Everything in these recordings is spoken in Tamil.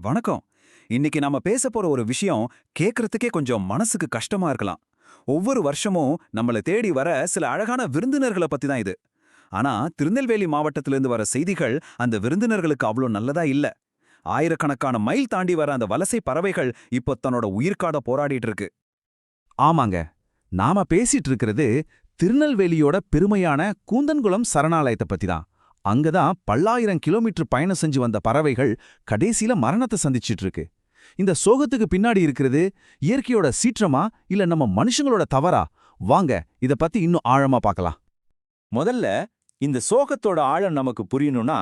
வணக்கம். இன்னைக்கு நாம பேச போற ஒரு விஷயம் கேட்கறதுக்கே கொஞ்சம் மனசுக்கு கஷ்டமா இருக்கலாம். ஒவ்வொரு வருஷமும் நம்மள தேடி வர சில அழகான விருந்தினர்களை பத்தி தான் இது. ஆனா திருநெல்வேலி மாவட்டத்திலிருந்து வர செய்திகள் அந்த விருந்தினர்களுக்கு அவ்வளோ நல்லதா இல்ல. ஆயிரக்கணக்கான மைல் தாண்டி வர அந்த வலசை பறவைகள் இப்போ தன்னோட உயிர்காட போராடிட்டு இருக்கு. ஆமாங்க. நாம பேசிட்டு இருக்கிறது திருநெல்வேலியோட பெருமையான கூந்தன்குளம் சரணாலயத்தை பத்தி தான். அங்கதான் பல்லாயிரம் கிலோமீட்டர் பயணம் செஞ்சு வந்த பறவைகள் கடைசியில மரணத்தை சந்திச்சிட்டு இருக்கு. இந்த சோகத்துக்கு பின்னாடி இருக்கிறது இயற்கையோட சீற்றமா இல்ல நம்ம மனுஷங்களோட தவறா? வாங்க இத பத்தி இன்னும் ஆழமா பார்க்கலாம். முதல்ல இந்த சோகத்தோட ஆழம் நமக்கு புரியணும்னா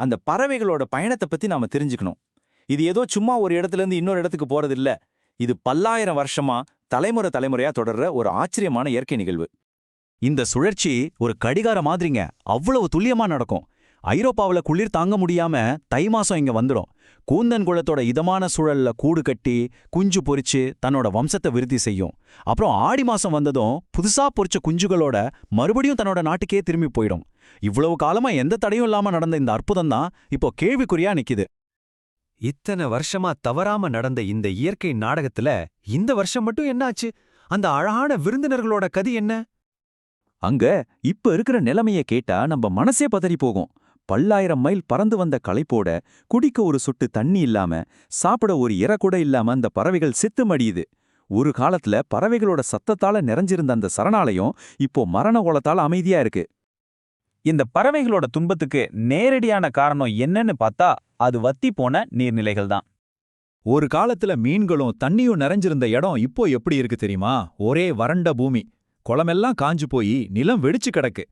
அந்த பறவைகளோட பயணத்தை பத்தி நாம தெரிஞ்சுக்கணும். இது ஏதோ சும்மா ஒரு இடத்துல இருந்து இன்னொரு இடத்துக்கு போறது இல்ல. இது பல்லாயிரம் வருஷமா தலைமுறை தலைமுறையா தொடர்ற ஒரு ஆச்சரியமான இயற்கை நிகழ்வு. இந்த சுழற்சி ஒரு கடிகார மாதிரிங்க. அவ்வளவு துல்லியமா நடக்கும். ஐரோப்பாவுல குளிர் தாங்க முடியாம தை மாசம் இங்க வந்துடும். கூந்தன் குளத்தோட இதமான சூழல்ல கூடு கட்டி குஞ்சு பொரிச்சு தன்னோட வம்சத்தை விருத்தி செய்யும். அப்புறம் ஆடி மாசம் வந்ததும் புதுசா பொரிச்ச குஞ்சுகளோட மறுபடியும் தன்னோட நாட்டுக்கே திரும்பி போயிடும். இவ்வளவு காலமா எந்த தடையும் இல்லாம நடந்த இந்த அற்புதம் தான் இப்போ கேள்விக்குறியா நிக்குது. இத்தனை வருஷமா தவறாம நடந்த இந்த இயற்கை நாடகத்துல இந்த வருஷம் மட்டும் என்னாச்சு? அந்த அழகான விருந்தினர்களோட கதி என்ன? அங்க இப்ப இருக்கிற நிலைமைய கேட்டா நம்ம மனசே பதறி போகும். பல்லாயிரம் மைல் பறந்து வந்த களைப்போட குடிக்க ஒரு சொட்டு தண்ணி இல்லாம, சாப்பிட ஒரு இரை கூட இல்லாம அந்த பறவைகள் செத்து மடியுது. ஒரு காலத்துல பறவைகளோட சத்தத்தால நிறைஞ்சிருந்த அந்த சரணாலயம் இப்போ மரண ஓலத்தால அமைதியா இருக்கு. இந்த பறவைகளோட துன்பத்துக்கு நேரடியான காரணம் என்னன்னு பார்த்தா அது வத்தி போன நீர்நிலைகள் தான். ஒரு காலத்துல மீன்களும் தண்ணியும் நிறைஞ்சிருந்த இடம் இப்போ எப்படி இருக்கு தெரியுமா? ஒரே வறண்ட பூமி. குளமெல்லாம் காஞ்சு போய் நிலம் வெடிச்சு கிடக்கு.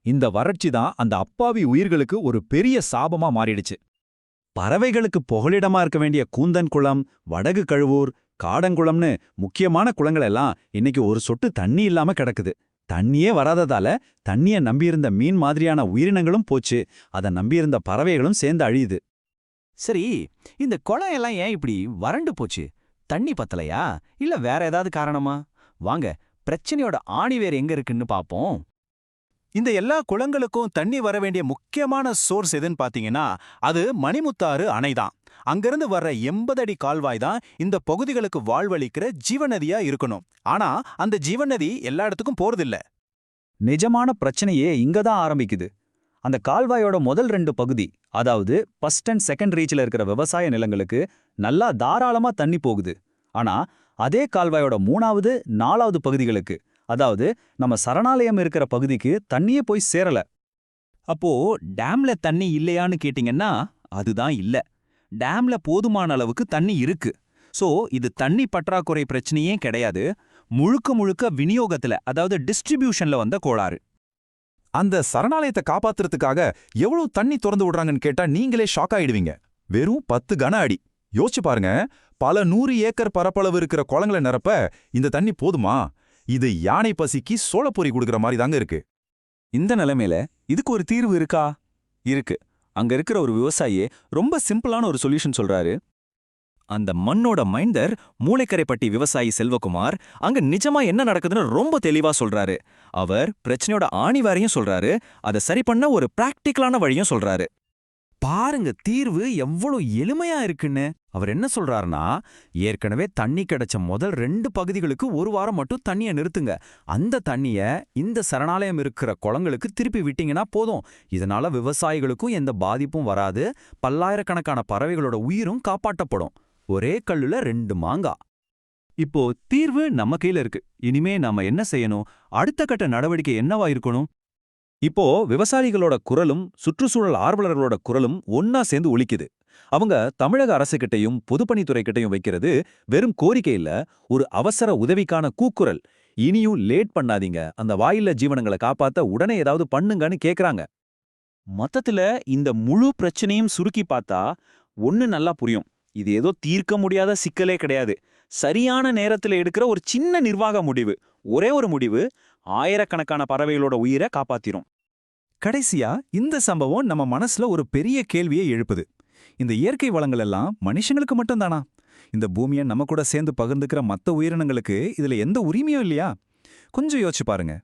இந்த வறட்சி தான் அந்த அப்பாவி உயிர்களுக்கு ஒரு பெரிய சாபமா மாறிடுச்சு. பறவைகளுக்கு புகலிடமா இருக்க வேண்டிய கூந்தன் குளம், வடகு கழுவூர், காடங்குளம்னு முக்கியமான குளங்கள் எல்லாம் இன்னைக்கு ஒரு சொட்டு தண்ணி இல்லாம கிடக்குது. தண்ணியே வராததால தண்ணிய நம்பியிருந்த மீன் மாதிரியான உயிரினங்களும் போச்சு. அதை நம்பியிருந்த பறவைகளும் சேர்ந்து அழியுது. சரி, இந்த குளம் எல்லாம் ஏன் இப்படி வறண்டு போச்சு? தண்ணி பத்தலையா இல்ல வேற ஏதாவது காரணமா? வாங்க பிரச்சனையோட ஆணிவேர் எங்க இருக்குன்னு பாப்போம். இந்த எல்லா குளங்களுக்கும் தண்ணி வர வேண்டிய முக்கியமான சோர்ஸ் எதுன்னு பாத்தீங்கன்னா அது மணிமுத்தாறு அணைதான். அங்கிருந்து வர்ற 80 அடி கால்வாய் தான் இந்த பகுதிகளுக்கு வாழ்வளிக்கிற ஜீவநதியா இருக்கணும். ஆனா அந்த ஜீவநதி எல்லா இடத்துக்கும் போறதில்ல. நிஜமான பிரச்சனையே இங்கதான் ஆரம்பிக்குது. அந்த கால்வாயோட முதல் 2 பகுதி, அதாவது ஃபர்ஸ்ட் அண்ட் செகண்ட் ரீச்ல இருக்கிற விவசாய நிலங்களுக்கு நல்லா தாராளமா தண்ணி போகுது. ஆனா அதே கால்வாயோட 3வது 4வது பகுதிகளுக்கு, அதாவது நம்ம சரணாலயம் இருக்கிற பகுதிக்கு தண்ணியே போய் சேரல. அப்போ டேம்ல தண்ணி இல்லையான்னு கேட்டிங்கன்னா அதுதான் இல்ல. டேம்ல போதுமான அளவுக்கு தண்ணி இருக்கு. சோ இது தண்ணி பற்றாக்குறை பிரச்சனையே கிடையாது. முழுக்க முழுக்க விநியோகத்துல, அதாவது டிஸ்ட்ரிபியூஷன்ல வந்த கோளாறு. அந்த சரணாலயத்தை காப்பாத்துறதுக்காக எவ்வளவு தண்ணி திறந்து விடுறாங்கன்னு கேட்டா நீங்களே ஷாக் ஆயிடுவீங்க. வெறும் 10 கன அடி. யோசிச்சு பாருங்க, பல 100 ஏக்கர் பரப்பளவு இருக்கிற குளங்களை நிரப்ப இந்த தண்ணி போதுமா? இது யானை பசிக்கு சோளப்பொரி கொடுக்குற மாதிரி தாங்க இருக்கு. இந்த நிலைமையில இதுக்கு ஒரு தீர்வு இருக்கா? இருக்கு. அங்க இருக்கிற ஒரு விவசாயியே ரொம்ப சிம்பிளான ஒரு சொல்யூஷன் சொல்றாரு. அந்த மண்ணோட மைந்தர் மூளைக்கரைப்பட்டி விவசாயி செல்வகுமார் அங்க நிஜமா என்ன நடக்குதுன்னு ரொம்ப தெளிவா சொல்றாரு. அவர் பிரச்சனையோட ஆணிவாரையும் சொல்றாரு, அதை சரி பண்ண ஒரு பிராக்டிக்கலான வழியும் சொல்றாரு. பாருங்க தீர்வு எவ்வளவு எளிமையா இருக்குன்னு. அவர் என்ன சொல்றாருன்னா, ஏற்கனவே தண்ணி கிடைச்ச முதல் 2 பகுதிகளுக்கு 1 வாரம் மட்டும் தண்ணியை நிறுத்துங்க. அந்த தண்ணிய இந்த சரணாலயம் இருக்கிற குளங்களுக்கு திருப்பி விட்டீங்கன்னா போதும். இதனால விவசாயிகளுக்கும் எந்த பாதிப்பும் வராது. பல்லாயிரக்கணக்கான பறவைகளோட உயிரும் காப்பாற்றப்படும். ஒரே கல்லுல 2 மாங்கா. இப்போ தீர்வு நம்ம கையில இருக்கு. இனிமே நாம என்ன செய்யணும்? அடுத்த கட்ட நடவடிக்கை என்னவா இருக்கணும்? இப்போ விவசாயிகளோட குரலும் சுற்றுச்சூழல் ஆர்வலர்களோட குரலும் ஒன்னா சேர்ந்து ஒலிக்குது. அவங்க தமிழக அரசுகிட்டையும் பொதுப்பணித்துறைகிட்டையும் வைக்கிறது வெறும் கோரிக்கை இல்ல, ஒரு அவசர உதவிக்கான கூக்குரல். இனியும் லேட் பண்ணாதீங்க, அந்த வாயில்ல ஜீவனங்களை காப்பாத்த உடனே ஏதாவது பண்ணுங்கன்னு கேக்குறாங்க. மொத்தத்துல இந்த முழு பிரச்சனையும் சுருக்கி பார்த்தா ஒன்னு நல்லா புரியும். இது ஏதோ தீர்க்க முடியாத சிக்கலே கிடையாது. சரியான நேரத்துல எடுக்கிற ஒரு சின்ன நிர்வாக முடிவு, ஒரே ஒரு முடிவு ஆயிரக்கணக்கான பறவைகளோட உயிரை காப்பாத்திரும். கடைசியா இந்த சம்பவம் நம்ம மனசுல ஒரு பெரிய கேள்வியை எழுப்புது. இந்த இயற்கை வளங்கள் எல்லாம் மனுஷங்களுக்கு மட்டும்தானா? இந்த பூமியை நம்ம கூட சேர்ந்து பகிர்ந்துக்கிற மற்ற உயிரினங்களுக்கு இதுல எந்த உரிமையும் இல்லையா? கொஞ்சம் யோசிச்சு பாருங்க.